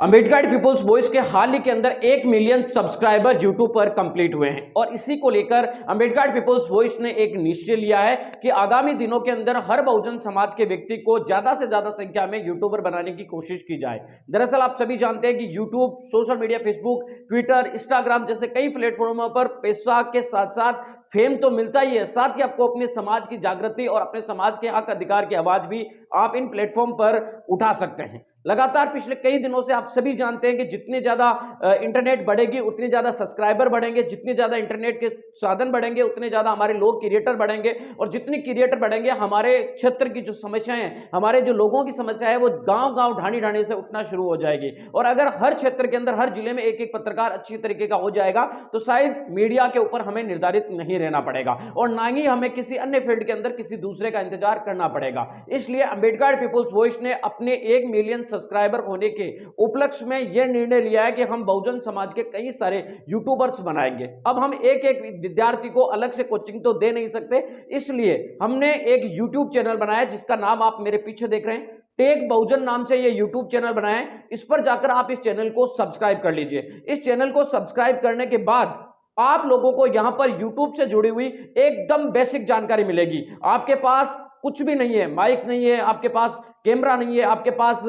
Ambedkar peoples voice के हाल ही के अंदर 1 मिलियन सब्सक्राइबर यूट्यूब पर कंप्लीट हुए हैं और इसी को लेकर अम्बेडकर पीपल्स वॉइस ने एक निश्चय लिया है कि आगामी दिनों के अंदर हर बहुजन समाज के व्यक्ति को ज्यादा से ज्यादा संख्या में यूट्यूबर बनाने की कोशिश की जाए। दरअसल आप सभी जानते हैं कि YouTube, social media, Facebook, Twitter, Instagram जैसे कई प्लेटफॉर्मों पर पैसा के साथ साथ फेम तो मिलता ही है, साथ ही आपको अपने समाज की जागृति और अपने समाज के हक अधिकार की आवाज भी आप इन प्लेटफॉर्म पर उठा सकते हैं। लगातार पिछले कई दिनों से आप सभी जानते हैं कि जितनी ज्यादा इंटरनेट बढ़ेगी उतनी ज्यादा सब्सक्राइबर बढ़ेंगे, जितनी ज्यादा इंटरनेट के साधन बढ़ेंगे उतने ज्यादा हमारे लोग क्रिएटर बढ़ेंगे और जितने क्रिएटर बढ़ेंगे हमारे क्षेत्र की जो समस्याएं हैं, हमारे जो लोगों की समस्या है वो गांव गांव ढाणी ढाणी से उठना शुरू हो जाएगी। और अगर हर क्षेत्र के अंदर हर जिले में एक एक पत्रकार अच्छी तरीके का हो जाएगा तो शायद मीडिया के ऊपर हमें निर्धारित नहीं रहना पड़ेगा और ना ही हमें किसी अन्य फील्ड के अंदर किसी दूसरे का इंतजार करना पड़ेगा। इसलिए अम्बेडकर पीपल्स वॉइस ने अपने 1 मिलियन सब्सक्राइबर होने के उपलक्ष्य में यह निर्णय लिया है कि हम बहुजन समाज के कई सारे यूट्यूबर्स बनाएंगे। अब हम एक एक विद्यार्थी को अलग से कोचिंग तो दे नहीं सकते, इसलिए हमने एक यूट्यूब चैनल बनाया जिसका नाम आप मेरे पीछे देख रहे हैं, टेक बहुजन नाम से ये यूट्यूब चैनल बनाया है। इस पर जाकर आप इस चैनल को सब्सक्राइब कर लीजिए। इस चैनल को सब्सक्राइब करने के बाद आप लोगों को यहां पर यूट्यूब से जुड़ी हुई एकदम बेसिक जानकारी मिलेगी। आपके पास कुछ भी नहीं है, माइक नहीं है, आपके पास कैमरा नहीं है, आपके पास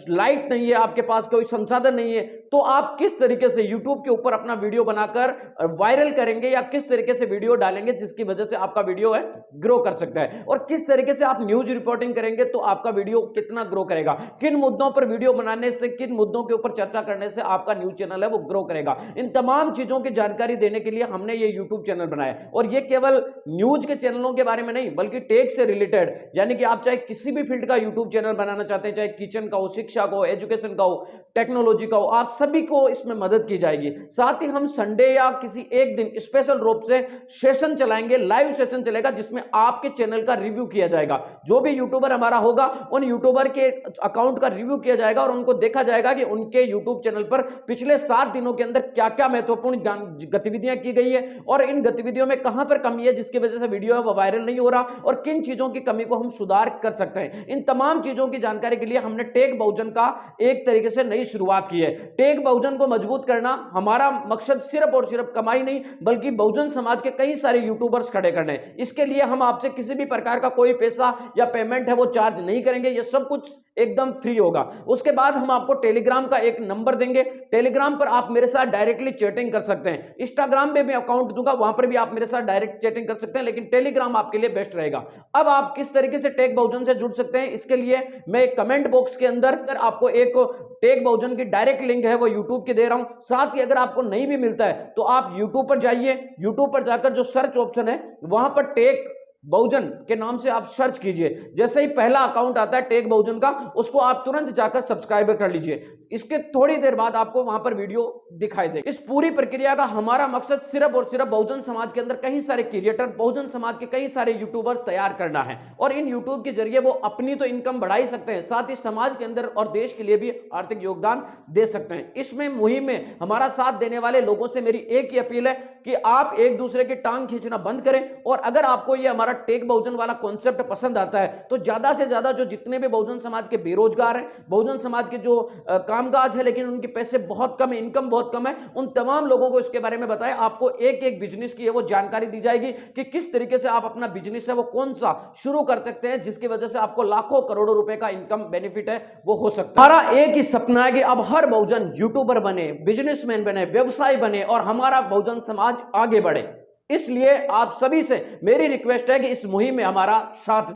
लाइट नहीं है, आपके पास कोई संसाधन नहीं है, तो आप किस तरीके से YouTube के ऊपर अपना वीडियो बनाकर वायरल करेंगे या किस तरीके से वीडियो डालेंगे जिसकी वजह से आपका वीडियो है ग्रो कर सकता है, और किस तरीके से आप न्यूज रिपोर्टिंग करेंगे तो आपका वीडियो कितना ग्रो करेगा, किन मुद्दों पर वीडियो बनाने से, किन मुद्दों के ऊपर चर्चा करने से आपका न्यूज चैनल है वो ग्रो करेगा। इन तमाम चीजों की जानकारी देने के लिए हमने ये यूट्यूब चैनल बनाया और ये केवल न्यूज के चैनलों के बारे में नहीं बल्कि टेक से रिलेटेड, यानी कि आप चाहे किसी भी फील्ड का यूट्यूब चैनल बनाना चाहते हैं, चाहे किचन का हो, शिक्षा का हो, एजुकेशन का हो, टेक्नोलॉजी का हो, आप सभी को इसमें मदद की जाएगी। साथ ही हम संडे या किसी एक दिन स्पेशल रूप से सेशन चलाएंगे, लाइव सेशन चलेगा जिसमें आपके चैनल का रिव्यू किया जाएगा। जो भी यूट्यूबर हमारा होगा उन यूट्यूबर के अकाउंट का रिव्यू किया जाएगा और उनको देखा जाएगा कि उनके यूट्यूब चैनल पर पिछले 7 दिनों के अंदर क्या क्या महत्वपूर्ण गतिविधियां की गई है और इन गतिविधियों में कहां पर कमी है जिसकी वजह से वीडियो है वो वायरल नहीं हो रहा और किन चीजों की कमी को हम सुधार कर सकते हैं। इन तमाम चीजों की जानकारी के लिए हमने टेक बहुजन का एक तरीके से नई शुरुआत की है। टेक बहुजन को मजबूत करना हमारा मकसद सिर्फ और सिर्फ कमाई नहीं बल्कि बहुजन समाज के कई सारे यूट्यूबर्स खड़े करने। इसके लिए हम आपसे किसी भी प्रकार का कोई पैसा या पेमेंट है वो चार्ज नहीं करेंगे, ये सब कुछ एकदम फ्री होगा। उसके बाद हम आपको टेलीग्राम का एक नंबर देंगे, टेलीग्राम पर आप मेरे साथ डायरेक्टली चैटिंग कर सकते हैं। इंस्टाग्राम पे भी अकाउंट दूंगा, वहां पर भी आप मेरे साथ डायरेक्ट चैटिंग कर सकते हैं, लेकिन टेलीग्राम आपके लिए बेस्ट रहेगा। अब आप किस तरीके से टेक बहुजन से जुड़ सकते हैं इसके लिए मैं कमेंट बॉक्स के अंदर आपको एक टेक बहुजन की डायरेक्ट लिंक है वो यूट्यूब की दे रहा हूं। साथ ही अगर आपको नहीं भी मिलता है तो आप यूट्यूब पर जाइए, यूट्यूब पर जाकर जो सर्च ऑप्शन है वहां पर टेक बहुजन के नाम से आप सर्च कीजिए। जैसे ही पहला अकाउंट आता है टेक बहुजन का, उसको आप तुरंत जाकर सब्सक्राइब कर लीजिए। इसके थोड़ी देर बाद आपको वहां पर वीडियो दिखाई देगा। इस पूरी प्रक्रिया का हमारा मकसद सिर्फ और सिर्फ बहुजन समाज के अंदर कई सारे क्रिएटर, बहुजन समाज के कई सारे यूट्यूबर तैयार करना है और इन यूट्यूब के जरिए वो अपनी तो इनकम बढ़ा ही सकते हैं, साथ ही समाज के अंदर और देश के लिए भी आर्थिक योगदान दे सकते हैं। इसमें मुहिम में हमारा साथ देने वाले लोगों से मेरी एक ही अपील है कि आप एक दूसरे की टांग खींचना बंद करें और अगर आपको ये हमारा टेक बहुजन वाला कॉन्सेप्ट पसंद आता है तो ज्यादा से ज्यादा जो जितने भी बहुजन समाज के बेरोजगार हैं, बहुजन समाज के जो कामकाज है लेकिन उनके पैसे बहुत कम है, इनकम बहुत कम है, उन तमाम लोगों को इसके बारे में बताएं। आपको एक एक बिजनेस की है वो जानकारी दी जाएगी कि किस तरीके से आप अपना बिजनेस है वो कौन सा शुरू कर सकते हैं जिसकी वजह से आपको लाखों करोड़ों रुपए का इनकम बेनिफिट है वो हो सकता है। हमारा एक ही सपना है कि अब हर बहुजन यूट्यूबर बने, बिजनेसमैन बने, व्यवसाय बने और हमारा बहुजन समाज आगे बढ़े। इसलिए आप सभी से मेरी रिक्वेस्ट है कि इस मुहिम में हमारा साथ